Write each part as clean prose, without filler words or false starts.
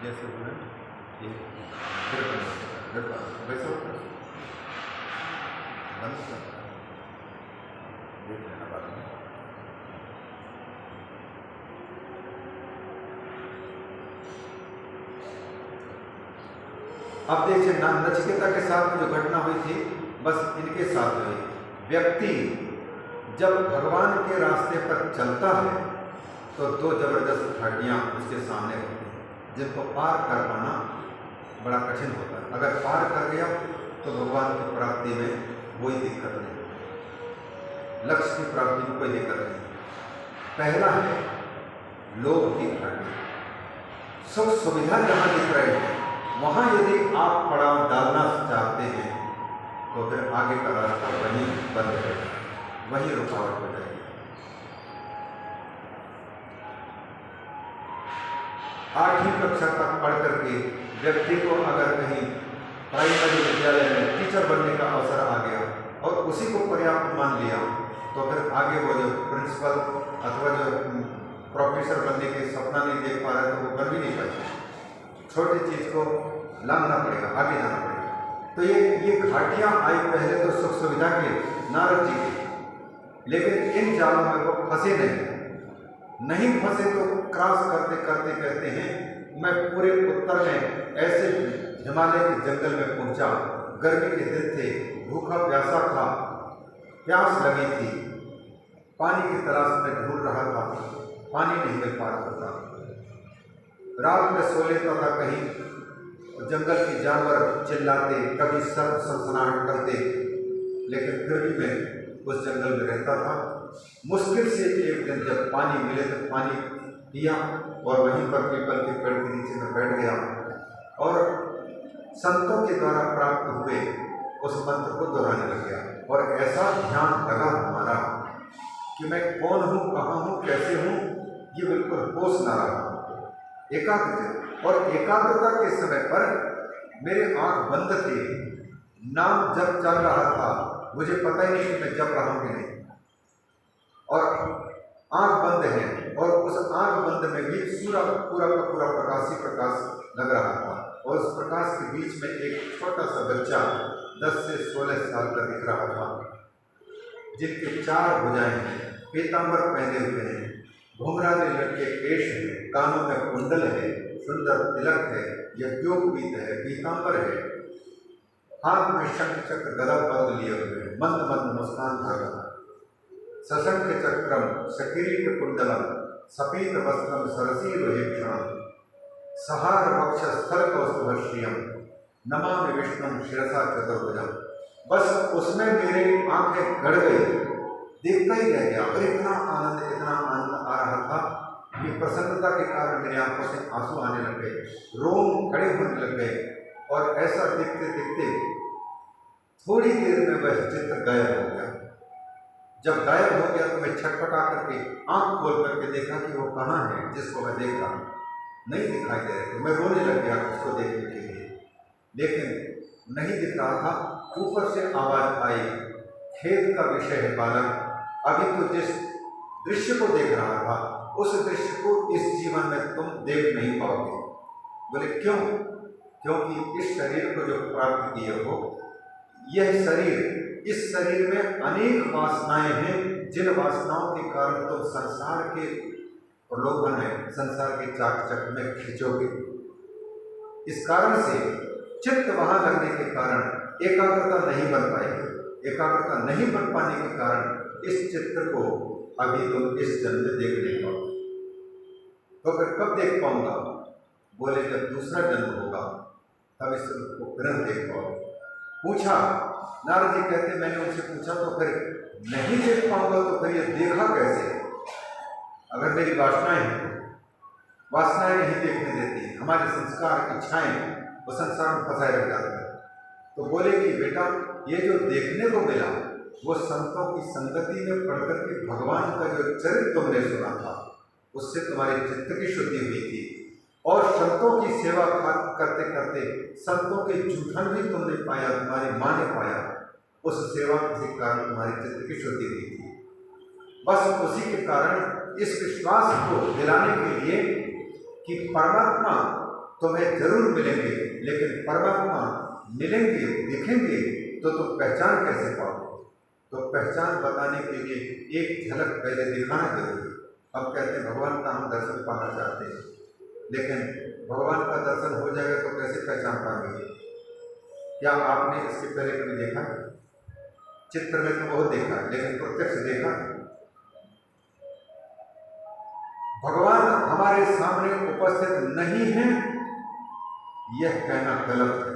जैसे बोले ये वैसे बंद करना देख लेना बाद में। अब देखिए नचिकेता के साथ में जो घटना हुई थी बस इनके साथ हुई। व्यक्ति जब भगवान के रास्ते पर चलता है तो दो जबरदस्त घाटियां उसके सामने होती हैं जिनको पार कर पाना बड़ा कठिन होता है। अगर पार कर गया तो भगवान की प्राप्ति में कोई दिक्कत नहीं, लक्ष्य की प्राप्ति में कोई दिक्कत नहीं। पहला है लोभ की घाटी। सुख सुविधा जहां दिख रहे हैं वहां यदि आप पड़ाव डालना चाहते हैं तो फिर आगे का रास्ता वहीं बंद रहेगा, वहीं रुकावट हो जाएगी। आठवीं कक्षा तक पढ़ करके व्यक्ति को अगर कहीं प्राइमरी विद्यालय में टीचर बनने का अवसर आ गया और उसी को पर्याप्त मान लिया तो फिर आगे वो जो प्रिंसिपल अथवा जो प्रोफेसर बनने के सपना नहीं देख पा रहे तो वो बन भी नहीं पाएगा। छोटी चीज को लांघना पड़ेगा, आगे जाना पड़ेगा। तो ये घाटियां आई पहले तो सुख सुविधा के नारद जी की, लेकिन इन जालों में वो फंसे नहीं फंसे तो क्रॉस करते करते कहते हैं मैं पूरे उत्तर में ऐसे हिमालय के जंगल में पहुंचा। गर्मी के दिन थे, भूखा प्यासा था, प्यास लगी थी, पानी की तलाश में ढूंढ रहा था, पानी नहीं मिल पा रहा था। रात में सो लेता था, कहीं जंगल के जानवर चिल्लाते, कभी सर्प सनसनाहट करते, लेकिन फिर भी मैं उस जंगल में रहता था। मुश्किल से एक दिन जब पानी मिले तो पानी पिया और वहीं पर पीपल के पेड़ के नीचे में बैठ गया और संतों के द्वारा प्राप्त हुए उस मंत्र को दोहराने लग गया। और ऐसा ध्यान लगा हमारा कि मैं कौन हूँ, कहाँ हूँ, कैसे हूँ, ये बिल्कुल होश न रहा। एकाग्र और एकाग्रता के समय पर मेरे आंख बंद थे, नाम जब चल रहा था, मुझे पता ही नहीं कि मैं जप रहा हूँ कि नहीं। और आंख बंद है और उस आंख बंद में भी पूरा का पूरा प्रकाश ही प्रकाश लग रहा था। और उस प्रकाश के बीच में एक छोटा सा बच्चा 10 से 16 साल का दिख रहा था, जिनके 4 भुजाएं हैं, पीतांबर पहने हुए हैं, घुंघराले लटके केश है, कानों में कुंडल है, सुंदर तिलक है, यज्ञोपवीत है, पीतांबर है, हाथ में शंख चक्र गदा पद्म लिए हुए हैं, मंद मंद मुस्कान कर रहा, सशंख चक्रम सकीरीट कुंडलम सपीत वस्त्रम सरसीरुहेक्षणम सहार वक्ष स्थल कौस्तुभश्रियम नमामि विष्णुम शिरसा चतुर्भुजम। बस उसमें मेरे आंखें गड़ गई, देखता ही रह गया। और इतना आनंद आ रहा था कि प्रसन्नता के कारण मेरी आंखों से आंसू आने लग गए, रोम खड़े होने लग गए। और ऐसा देखते देखते थोड़ी देर में वह चित्र गायब हो गया। जब गायब हो गया तो मैं छटपटा करके आंख खोल करके देखा कि वो कहाँ है जिसको मैं देख रहा हूँ, नहीं दिखाई दे रहे। तो मैं रोने लग गया उसको देखने के लिए, लेकिन नहीं दिख रहा था। ऊपर से आवाज आई, खेद का विषय है बालक, अभी तो जिस दृश्य को देख रहा था उस दृश्य को इस जीवन में तुम देख नहीं पाओगे। बोले क्यों? क्योंकि इस शरीर को जो प्राप्त किए हो, यह शरीर, इस शरीर में अनेक वासनाएं हैं, जिन वासनाओं के कारण तुम संसार के प्रलोभन में, संसार के चाक में खींचोगे। इस कारण से चित्त वहां लगने के कारण एकाग्रता नहीं बन पाएगी। एकाग्रता नहीं बन पाने के कारण इस चित्र को अभी तुम इस जन्म में देख नहीं पाओगे। तो फिर कब देख पाऊंगा? बोले जब दूसरा जन्म होगा तब इस को फिर देख पाओगे। पूछा, नारद जी कहते मैंने उनसे पूछा तो फिर नहीं देख पाऊंगा तो फिर ये देखा कैसे? अगर मेरी वासनाएं नहीं देखने देती, हमारे संस्कार इच्छाएं वो संसार में फंसाए रह जाते हैं। तो बोले कि बेटा ये जो देखने को मिला वो संतों की संगति में पढ़ करके भगवान का जो चरित्र तुमने सुना था उससे तुम्हारे चित्त की शुद्धि हुई थी। और संतों की सेवा करते करते संतों के जूठन भी तुमने पाया, तुम्हारी माँ ने पाया। उस सेवा के कारण तुम्हारी चित्त की शुद्धि हुई थी। बस उसी के कारण इस विश्वास को दिलाने के लिए कि परमात्मा तुम्हें जरूर मिलेंगे, लेकिन परमात्मा मिलेंगे, दिखेंगे तो तुम पहचान कैसे पाओगे? तो पहचान बताने के लिए एक झलक पहले दिखाना जरूरी। अब कहते हैं भगवान का हम दर्शन पाना चाहते हैं, लेकिन भगवान का दर्शन हो जाएगा तो कैसे पहचान पाएंगे? क्या आपने इसके पहले कभी देखा? चित्र में तो बहुत देखा, लेकिन प्रत्यक्ष देखा? भगवान हमारे सामने उपस्थित नहीं है, यह कहना गलत है।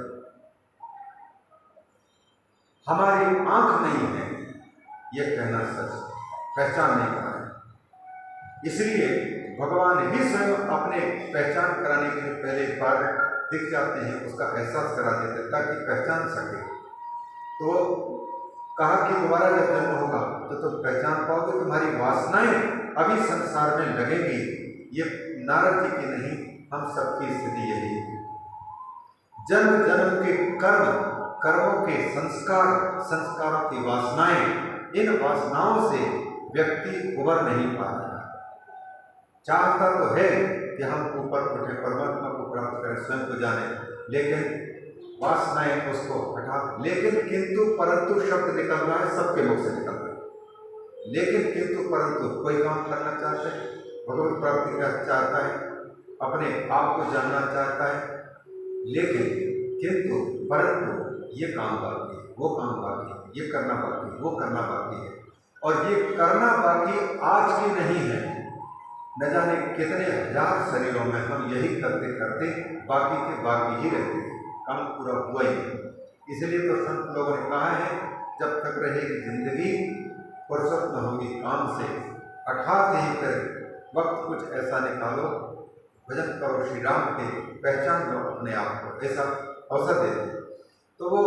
हमारी आंख नहीं है, यह कहना सच है। पहचान नहीं पा रहे, इसलिए भगवान ही स्वयं अपने पहचान कराने के लिए पहले एक बार दिख जाते हैं, उसका एहसास करा देते हैं ताकि पहचान सके। तो कहा कि दोबारा जब जन्म होगा तो तुम पहचान पाओगे, तुम्हारी वासनाएं अभी संसार में लगेंगी। ये नारद जी की नहीं, हम सबकी स्थिति यही है। जन्म जन्म के कर्मों के संस्कारों की वासनाएं, इन वासनाओं से व्यक्ति उबर नहीं पा रहा। चाहता तो है कि हम ऊपर उठे, परमात्मा को प्राप्त करें, स्वयं को जाने, लेकिन वासनाएं उसको हटा। लेकिन किंतु परंतु शब्द निकल रहा है, सबके मुख से निकल रहा है। लेकिन किंतु परंतु कोई काम करना चाहता है, भगवत प्राप्ति का चाहता है, अपने आप को जानना चाहता है, लेकिन किंतु परंतु ये काम बाकी है, वो काम बाकी है, ये करना बाकी है, वो करना बाकी है। और ये करना बाकी आज की नहीं है, न जाने कितने हजार शरीरों में हम यही करते करते बाकी के बाकी ही रहते हैं, काम पूरा हुआ ही नहीं। इसलिए तो संत लोगों ने कहा है, जब तक रहेगी जिंदगी फुर्सत न होगी काम से, अर्थात ही कर वक्त कुछ ऐसा निकालो, भजन करो श्री राम के, पहचान लो अपने आप को, ऐसा अवसर देते। तो वो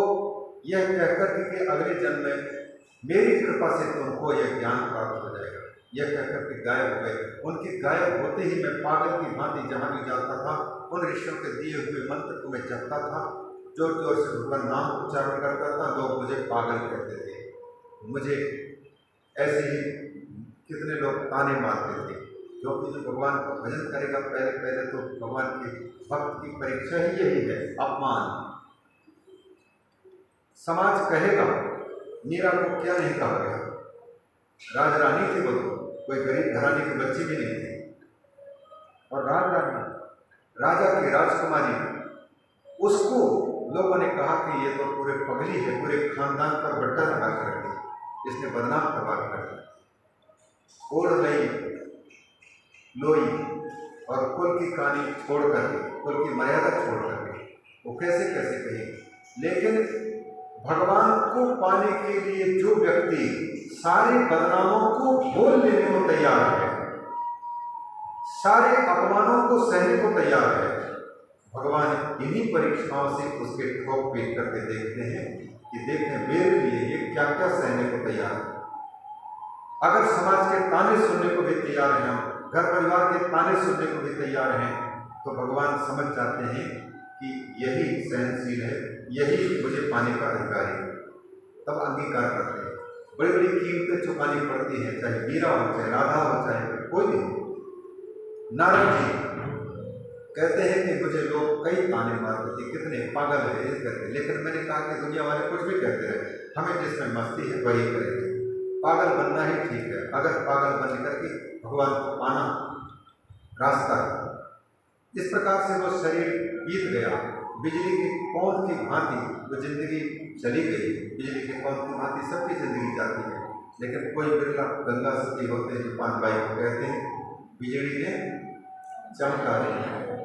यह कहकर कि अगले जन्म में मेरी कृपा से तुमको यह ज्ञान प्राप्त हो जाएगा, यह कहकर के गायब हो गए। उनके गायब होते ही मैं पागल की भांति जहाँ भी जाता था, उन ऋषियों के दिए हुए मंत्र को मैं जपता था, जोर जोर से भगवान नाम उच्चारण करता था। लोग मुझे पागल कहते थे, मुझे ऐसे ही कितने लोग ताने मारते थे, क्योंकि जो भगवान का भजन करेगा पहले पहले तो भगवान के भक्त की परीक्षा ही यही है, अपमान। समाज कहेगा मीरा को क्या नहीं कहा गया, राजरानी थी वो, कोई गरीब घराने की बच्ची भी नहीं थी, और राजरानी राजा की राजकुमारी, उसको लोगों ने कहा कि ये तो पूरे पगली है, पूरे खानदान पर बट्टा लगा कर रखी, इसने बदनाम करवा कर रखा। ओढ़ लई लोई और कुल की कहानी छोड़ करके, कुल की मर्यादा छोड़ करके वो कैसे कैसे कही। लेकिन भगवान को पाने के लिए जो व्यक्ति सारे बदनामों को बोल लेने को तैयार है, सारे अपमानों को सहने को तैयार है, भगवान इन्हीं परीक्षाओं से उसके ठोक पीट करके देखते हैं कि देखें मेरे लिए ये क्या क्या सहने को तैयार है। अगर समाज के ताने सुनने को भी तैयार हैं, घर परिवार के ताने सुनने को भी तैयार हैं, तो भगवान समझ जाते हैं कि यही सहनशील है, यही मुझे पाने का अधिकार है, तब अंगीकार करते हैं। बड़ी बड़ी कीमतें चुकानी पड़ती हैं, चाहे मीरा हो, चाहे राधा हो, चाहे कोई भी हो। नारद जी कहते हैं कि मुझे लोग कई ताने मारते थे, कितने पागल है ये करते, लेकिन मैंने कहा कि दुनिया वाले कुछ भी कहते रहे, हमें जिसमें मस्ती है वही करेंगे, पागल बनना ही ठीक है। अगर पागल बन करके भगवान को पाना रास्ता है। इस प्रकार से वो शरीर बीत गया, बिजली की कौन की भांति वो जिंदगी चली गई। बिजली के कौन की भांति सबकी जिंदगी जाती है, लेकिन कोई बिरला गंगा सती होते हैं जो पानबाई को कहते हैं, बिजली ने चमका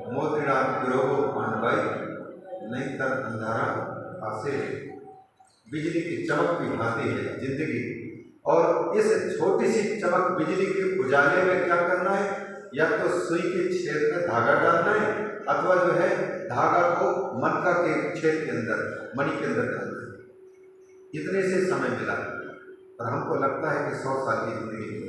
मोतिरा गिरोह पानबाई, नहीं तर अंधारा आसे। बिजली की चमक की भांति है जिंदगी, और इस छोटी सी चमक बिजली के उजाले में क्या करना है, या तो सुई के छेद में धागा डालना है, अथवा जो है धागा को मनका के छेद के अंदर, मणि के अंदर डालना है। इतने से समय मिला, और हमको लगता है कि 100 साल की जिंदगी की,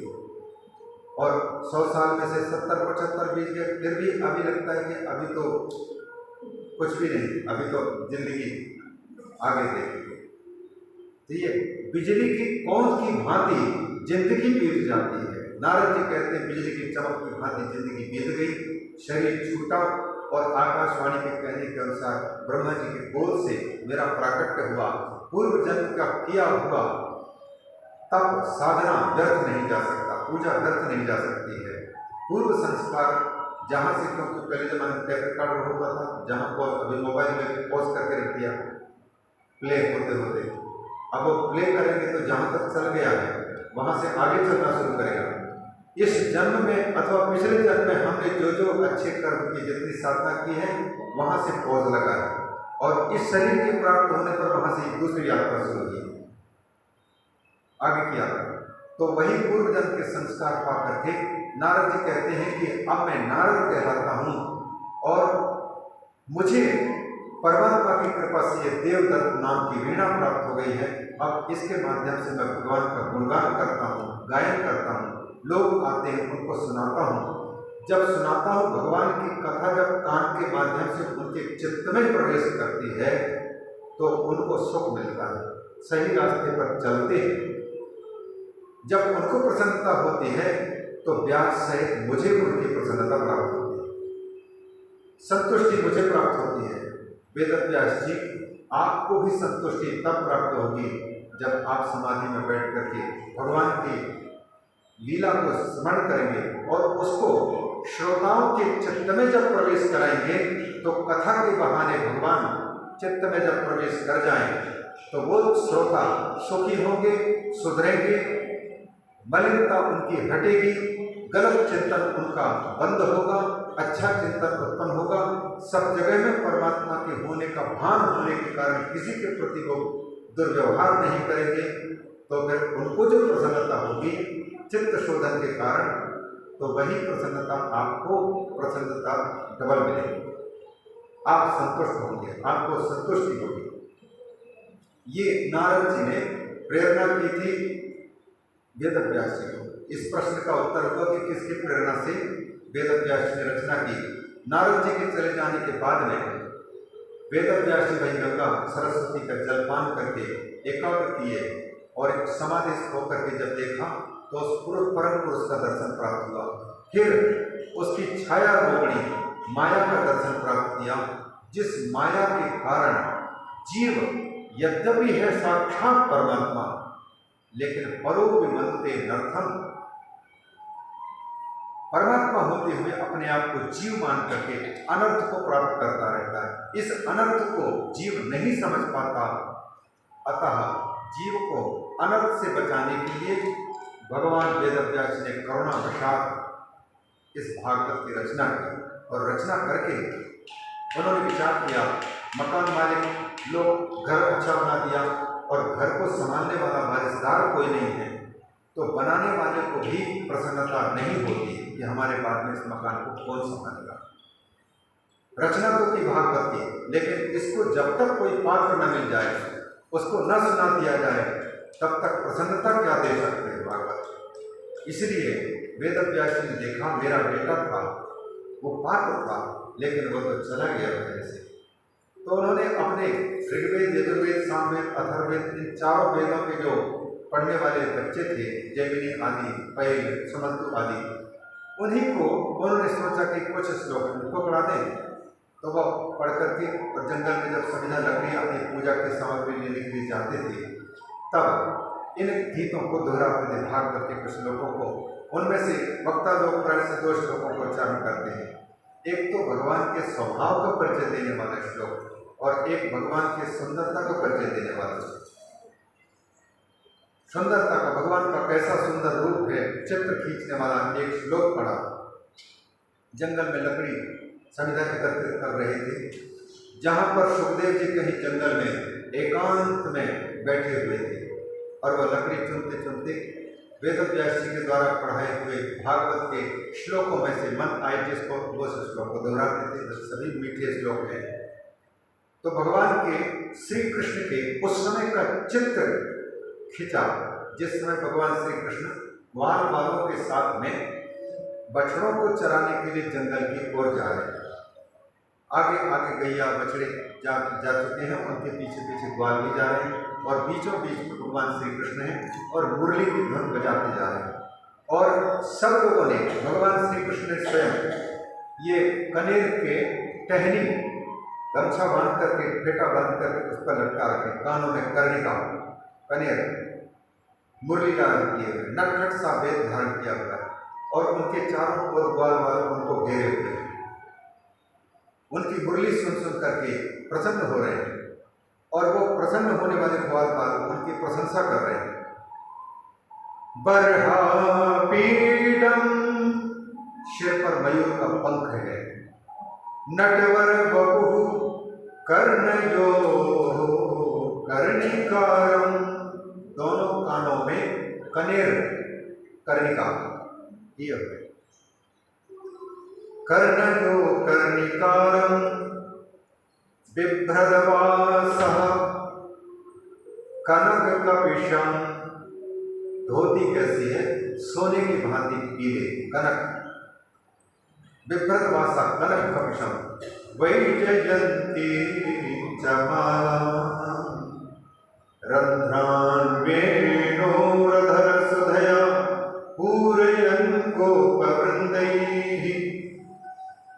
और 100 साल में से 70-75 बीत गए, फिर भी अभी लगता है कि अभी तो कुछ भी नहीं, अभी तो जिंदगी आगे देखेंगे। तो ये बिजली की कौन की भांति जिंदगी बीत जाती है। नारद जी कहते हैं बिजली की चमक की भांति जिंदगी बीत गई, शरीर छूटा, और आकाशवाणी के कहने के अनुसार ब्रह्मा जी के गोद से मेरा प्राकट्य हुआ, पूर्व जन्म का किया हुआ तब साधना व्यर्थ नहीं जा सकता, पूजा व्यर्थ नहीं जा सकती है। पूर्व संस्कार जहाँ से, क्योंकि पहले जमाने में टेप रिकॉर्डर होता था, जहाँ पॉज, अभी मोबाइल में पॉज करके रख दिया प्ले होते होते, अब वो प्ले करेंगे तो जहाँ तक चल गया है वहाँ से आगे चलना शुरू करेगा। इस जन्म में अथवा पिछले जन्म में हमने जो जो अच्छे कर्म की, जितनी साधना की है, वहाँ से पॉज लगा है और इस शरीर के प्राप्त होने पर वहाँ से दूसरी यात्रा शुरू हुई, आगे की यात्रा। तो वही पूर्व जन्म के संस्कार पा करके नारद जी कहते हैं कि अब मैं नारद कहलाता हूँ और मुझे परमात्मा की कृपा से ये देवदत्त नाम की वीणा प्राप्त हो गई है। अब इसके माध्यम से मैं भगवान का गुणगान करता हूँ, गायन करता हूँ, लोग आते हैं उनको सुनाता हूँ। जब सुनाता हूँ भगवान की कथा, जब कान के माध्यम से उनके चित्त में प्रवेश करती है तो उनको सुख मिलता है, सही रास्ते पर चलते हैं। जब उनको प्रसन्नता होती है तो व्यास सहित मुझे उनकी प्रसन्नता प्राप्त होती है, संतुष्टि मुझे प्राप्त होती है। वेदव्यास जी, आपको भी संतुष्टि तब प्राप्त होगी जब आप समाधि में बैठ करके भगवान की लीला को स्मरण करेंगे और उसको श्रोताओं के चित्त में जब प्रवेश कराएंगे तो कथा के बहाने भगवान चित्त में जब प्रवेश कर जाएं तो वो श्रोता सुखी होंगे, सुधरेंगे, मलिनता उनकी हटेगी, गलत चिंतन उनका बंद होगा, अच्छा चिंतन उत्पन्न होगा। सब जगह में परमात्मा के होने का भान होने के कारण किसी के प्रति वो दुर्व्यवहार नहीं करेंगे, तो फिर उनको जो प्रसन्नता होगी चित्त शोधन के कारण, तो वही प्रसन्नता आपको प्रसन्नता डबल मिलेगी, आप संतुष्ट होंगे, आपको संतुष्टि होगी। ये नारद जी ने प्रेरणा की थी वेदव्यास जी को। इस प्रश्न का उत्तर हुआ कि किसकी प्रेरणा से वेदव्यास जी ने रचना की। नारद जी के चले जाने के बाद में वेदव्यास जी वही गंगा सरस्वती का जलपान करके एकाग्र किए और एक समाधिस्थ होकर के जब देखा तो उस पुरुष परम पुरुष का दर्शन प्राप्त हुआ। फिर उसकी छाया रोगणी माया का दर्शन प्राप्त किया, जिस माया के कारण जीव यद्यपि है साक्षात परमात्मा लेकिन परो विमंते नर्थम, परमात्मा होते हुए अपने आप को जीव मान करके अनर्थ को प्राप्त करता रहता है। इस अनर्थ को जीव नहीं समझ पाता, अतः जीव को अनर्थ से बचाने के लिए भगवान वेदव्यास ने करुणावशात इस भागवत की रचना की और रचना करके उन्होंने विचार किया, मकान मालिक लोग घर अच्छा बना दिया और घर को संभालने वाला वारिसदार कोई नहीं है, तो बनाने वाले को भी प्रसन्नता नहीं होती कि हमारे बाद में इस मकान को कौन संभालेगा। रचना तो की भागवत की, लेकिन इसको जब तक कोई पात्र न मिल जाए, उसको न सुना दिया जाए, तब तक प्रसन्नता क्या दे सकते हैं भागवत। इसलिए वेदव्यास जी ने देखा मेरा बेटा था, वो पात्र था, लेकिन वो तो चला गया पहले से। तो उन्होंने अपने ऋग्वेद, यजुर्वेद, सामवेद, अथर्ववेद, इन चारों वेदों के जो पढ़ने वाले बच्चे थे, जैमिनी आदि, पैल, सुमंतु आदि, उन्हीं को उन्होंने सोचा कि कुछ श्लोक उनको पढ़ा दें। तो वह पढ़ करके और जंगल में जब समिधा लकड़ी अपनी पूजा की सामग्री लेने के लिए जाते थे, तब इन गीतों को दोहराते थे, भाग करके कुछ श्लोकों को, उनमें से वक्ता लोग प्राय से 2 श्लोकों को उच्चारण करते हैं। एक तो भगवान के स्वभाव का परिचय देने वाला श्लोक और एक भगवान की सुंदरता का परिचय देने वाला श्लोक। सुंदरता का, भगवान का कैसा सुंदर रूप है, चित्र खींचने वाला एक श्लोक पढ़ा। जंगल में लकड़ी समिधा एकत्रित कर रहे थे, जहाँ पर सुखदेव जी कहीं जंगल में एकांत में बैठे हुए थे और वह लकड़ी चुनते चुनते वेदव्यास जी के द्वारा पढ़ाए हुए भागवत के श्लोकों में से मन आए जिसको वो श्लोक को दोहराते थे। सभी मीठे श्लोक हैं। तो भगवान के श्री कृष्ण के उस समय का चित्र खिंचा, जिस समय भगवान श्री कृष्ण ग्वाल बालों के साथ में बछड़ों को चराने के लिए जंगल की ओर जा रहे हैं। आगे आगे गैया बछड़े जा चुके हैं, उनके पीछे पीछे ग्वाल भी जा रहे हैं और बीचों बीच में भगवान श्री कृष्ण हैं और मुरली की धुन बजाते जा रहे हैं। और सब लोगों ने, भगवान श्री कृष्ण ने स्वयं ये कनेर के टहनी गमछा बांध करके, फेटा बांध करके उस पर लटका रखे, कानों में कर्णिका, कनेर, मुरली धारण किए हुए, नटखट सा वेद धारण किया हुआ है, और उनके चारों ओर ग्वाल वाले उनको घेरे हुए हैं। उनकी मुरली सुन सुन करके प्रसन्न हो रहे हैं, और वो प्रसन्न होने वाले ग्वाल वाले उनकी प्रशंसा कर रहे हैं। बर्हापीडम, सिर पर मयूर का पंख है। नटवर बपु कर्णयो कर्णिकारम, दोनों कानों में कनेर, कर्णिका ये है। कर्णयो कर्णिकारम बिभ्रदवासः कनक कपिशम, धोती कैसी है? सोने की भांति पीले, कनक। बिभ्रदवासा कनक कपिशम, वैजयन्ती चमाला रंध्रान वेणोरधर सुधया पूरयन् गोपवृंदैः,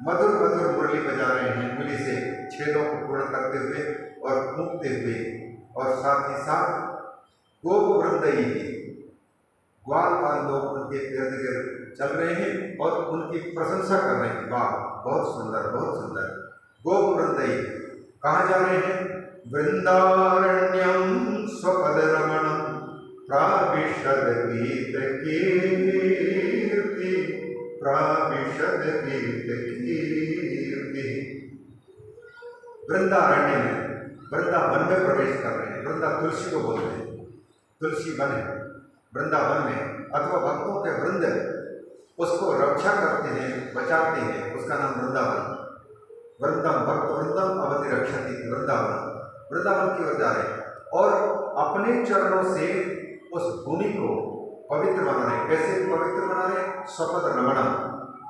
मधुर मधुर मुरली बजा रहे हैं, मुरली से छेदों को पूर्ण करते हुए और फूंकते हुए, और साथ ही साथ गोपवृंदैः, ग्वाल बाल लोग उनके इर्द गिर्द चल रहे हैं और उनकी प्रशंसा कर रहे हैं। वाह, बहुत सुंदर, बहुत सुंदर। गोपवृंदैः कहाँ जा रहे हैं? वृंदारण्यम स्वपदरमणम प्राविशद गीत कीर्ति, प्राविशद गीत कीर्ति। वृंदारण्य में, वृंदावन में प्रवेश कर रहे हैं। वृंदा तुलसी को बोलते हैं, तुलसी वन है वृंदावन में, अथवा भक्तों के वृंद उसको रक्षा करते हैं, बचाते हैं, उसका नाम वृंदावन। वृंदम भक्त वृंदम अवधि रक्षति, वृंदावन, वृंदावन की ओर जा रहे हैं, और अपने चरणों से उस भूमि को पवित्र बना रहे। कैसे पवित्र बना रहे? स्वपद रमणम,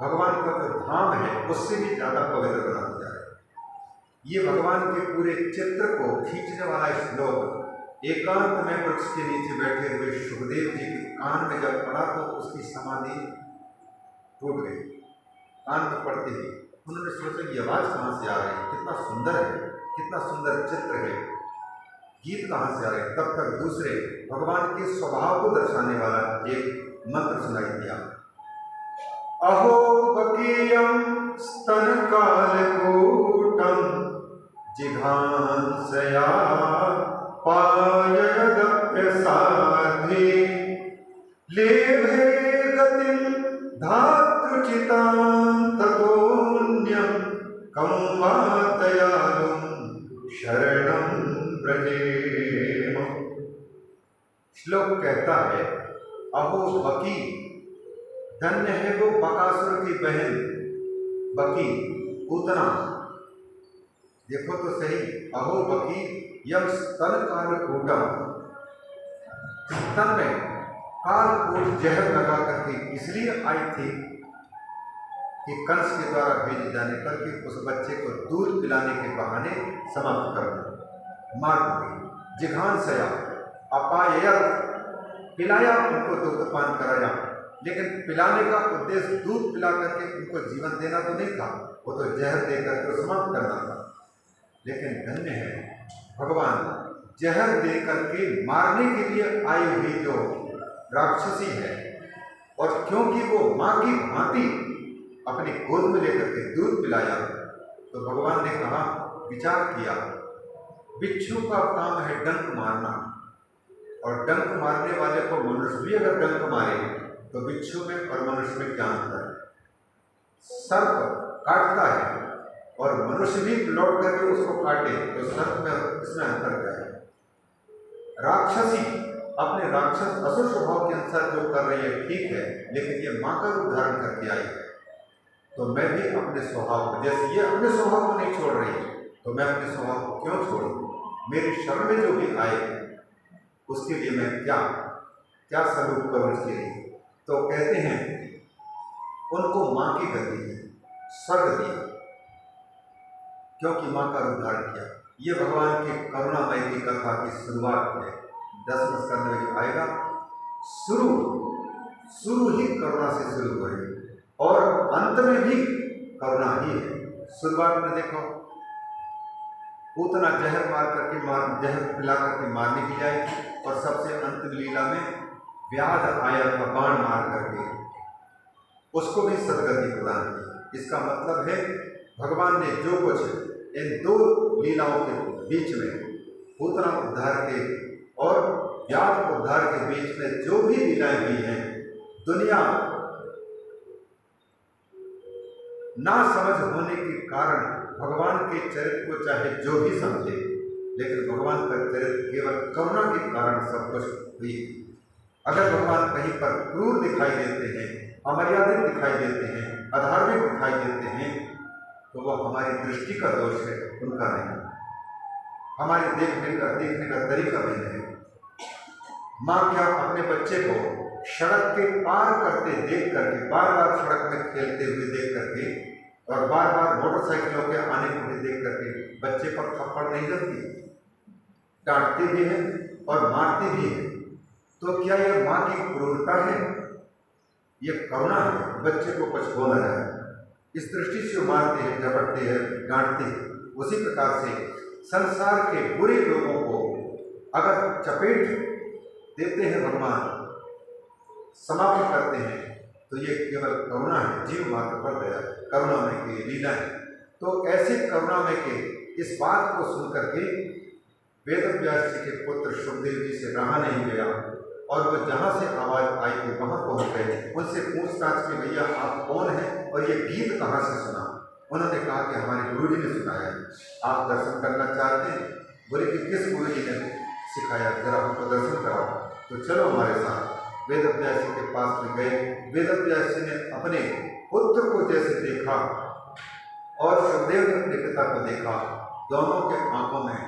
भगवान का जो धाम है उससे भी ज्यादा पवित्र बनाते जा रहे हैं। ये भगवान के पूरे चित्र को खींचने वाला श्लोक एकांत में वृक्ष के नीचे बैठे हुए सुखदेव जी के कान में जब पड़ा तो उसकी समाधि टूट गई। कान में पड़ते ही उन्होंने सोचा ये आवाज कहाँ से आ रही है, कितना सुंदर है, कितना सुंदर चित्र है, गीत कहाँ से आ रहे हैं। तब तक दूसरे भगवान के स्वभाव को दर्शाने वाला एक मंत्र सुनाई दिया। अहो बकीयम स्तन कालकूटम जिघांसया पायदप्य साधे लेभे गतिं धातृचितां ततोऽन्यं कं वा दयालुं शरणं व्रजेम। श्लोक कहता है, अहो बकी, धन्य है वो बकासुर की बहन बकी, पूतना। देखो तो सही, अहो बकी यम स्तन कालकूटम, स्तन में कालकूट जहर लगा करके इसलिए आई थी कि कंस के द्वारा भेजे जाने पर कि उस बच्चे को दूध पिलाने के बहाने समाप्त कर दे, मार दी। जिघांसया अपायत, पिलाया, उनको दुग्धपान कराया, लेकिन पिलाने का उद्देश्य दूध पिला करके उनको जीवन देना तो नहीं था, वो तो जहर दे करके समाप्त करना था। लेकिन धन्य है भगवान, जहर दे करके मारने के लिए आई हुई जो राक्षसी है, और क्योंकि वो माँ की भांति अपनी गोद में लेकर के दूध पिलाया, तो भगवान ने कहा, विचार किया, बिच्छू का काम है डंक मारना, और डंक मारने वाले को मनुष्य भी अगर डंक मारे तो बिच्छू में और मनुष्य में क्या अंतर है? सर्प काटता है और मनुष्य भी लौट करके उसको काटे तो सर्प में इसमें अंतर क्या है? राक्षसी अपने राक्षस असुर स्वभाव के अनुसार जो कर रही है ठीक है, लेकिन ये मां का रूप धारण करके आई है, तो मैं भी अपने स्वभाव को, जैसे ये अपने स्वभाव को नहीं छोड़ रही है, तो मैं अपने स्वभाव को क्यों छोड़ूं? मेरी शरण में जो भी आए उसके लिए मैं क्या सलूक करूं उसके लिए? तो कहते हैं उनको मां की गति है, स्वर्ग दिया, क्योंकि मां का रूप धारण किया। ये भगवान की करुणामय की कथा की शुरुआत है। 10 स्कंद में जो आएगा, शुरू ही करुणा से शुरू करेगी और अंत में भी करुणा ही है। शुरुआत में देखो पूतना जहर पिला करके मारने के लिए आई थी, और सबसे अंतिम लीला में व्याध आया था बाण मार करके, उसको भी सदगति प्रदान की। इसका मतलब है भगवान ने जो कुछ इन दो लीलाओं के बीच में, पूतना उद्धार के और व्याध उद्धार के बीच में जो भी लीलाएं हुई हैं, दुनिया ना समझ होने के कारण भगवान के चरित्र को चाहे जो भी समझे, लेकिन भगवान का चरित्र केवल करुणा के कारण सब कुछ हुई। अगर भगवान कहीं पर क्रूर दिखाई देते हैं, अमर्यादित दिखाई देते हैं, अधार्मिक दिखाई देते हैं, तो वह हमारी दृष्टि का दोष है, उनका नहीं। हमारे देखने का तरीका भी है। माँ क्या अपने बच्चे को सड़क के पार करते देख करके, बार बार सड़क में खेलते हुए देख करके और बार बार मोटरसाइकिलों के आने को भी देख करके बच्चे पर थप्पड़ नहीं लगती, डांटती भी है और मारती भी है? तो क्या यह माँ की क्रूरता है? यह करुणा है, बच्चे को कुछ हो न जाए इस दृष्टि से मारते हैं, झपटते हैं, डांटते हैं। उसी प्रकार से संसार के बुरे लोगों को अगर चपेट देते हैं भगवान, समाप्त करते हैं, तो ये केवल करुणा है, जीव मात्र पर दया, करुणामय की लीला है। तो ऐसे करुणामय के इस बात को सुनकर के वेद व्यास जी के पुत्र सुखदेव जी से रहा नहीं गया, और वो जहाँ से आवाज़ आई थी वहाँ पहुँच गए। उनसे पूछताछ की, भैया आप कौन हैं और ये गीत कहाँ से सुना? उन्होंने कहा कि हमारे गुरु जी ने सुनाया है। आप दर्शन करना चाहते हैं? बोले कि किस गुरु जी ने सिखाया, जरा हमको दर्शन कराओ। तो चलो हमारे साथ। वेद व्यास जी के पास में गए। वेद व्यास जी ने अपने पुत्र को जैसे देखा और सुखदेव ने अपने पिता को देखा, दोनों के आंखों में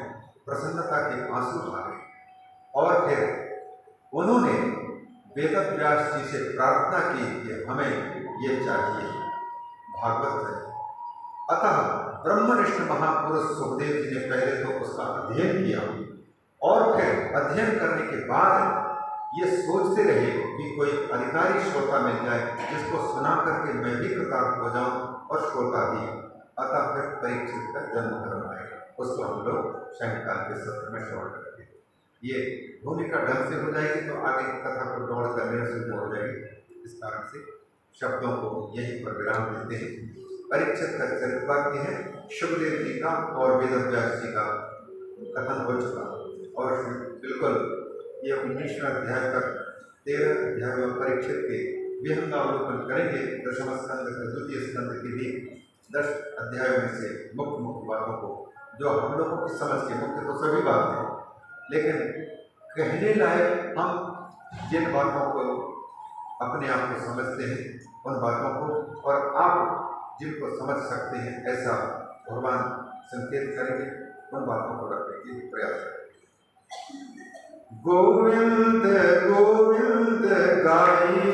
प्रसन्नता के आंसू आ गए, और फिर उन्होंने वेद व्यास जी से प्रार्थना की कि हमें ये चाहिए, भागवत है। अतः ब्रह्मनिष्ठ महापुरुष सुखदेव जी ने पहले तो उसका अध्ययन किया, और फिर अध्ययन करने के बाद ये सोचते रहे कि कोई अधिकारी श्रोता मिल जाए जिसको सुना करके मैं भी कृतार्थ हो जाऊं और श्रोता भी। अतः फिर परीक्षित का जन्म धर्म आएगा, उसको हम लोग शंकाल के सत्र में श्रवण करेंगे। ये भूमिका ढंग से हो जाएगी तो आगे कथा को दौड़ करने से हो जाएगी। इस कारण से शब्दों को यहीं पर विराम देते हैं। परीक्षित का चरित्र बाकी है, शुभदेव जी का और वेद व्यास जी का कथन हो चुका, और बिल्कुल ये 19वां अध्याय तक 13 अध्याय में परीक्षित के विहंगावलोकन करेंगे। दशम स्कंद के द्वितीय स्कंद के भी 10 अध्यायों में से मुख्य बातों को, जो हम लोगों की समझ के मुख्य तो सभी बातें हैं, लेकिन कहने लायक हम जिन बातों को अपने आप को समझते हैं, उन बातों को, और आप जिनको समझ सकते हैं ऐसा भगवान संकेत करेंगे, उन बातों को रखने की प्रयास करेंगे। गोविंद गोविंद गाइए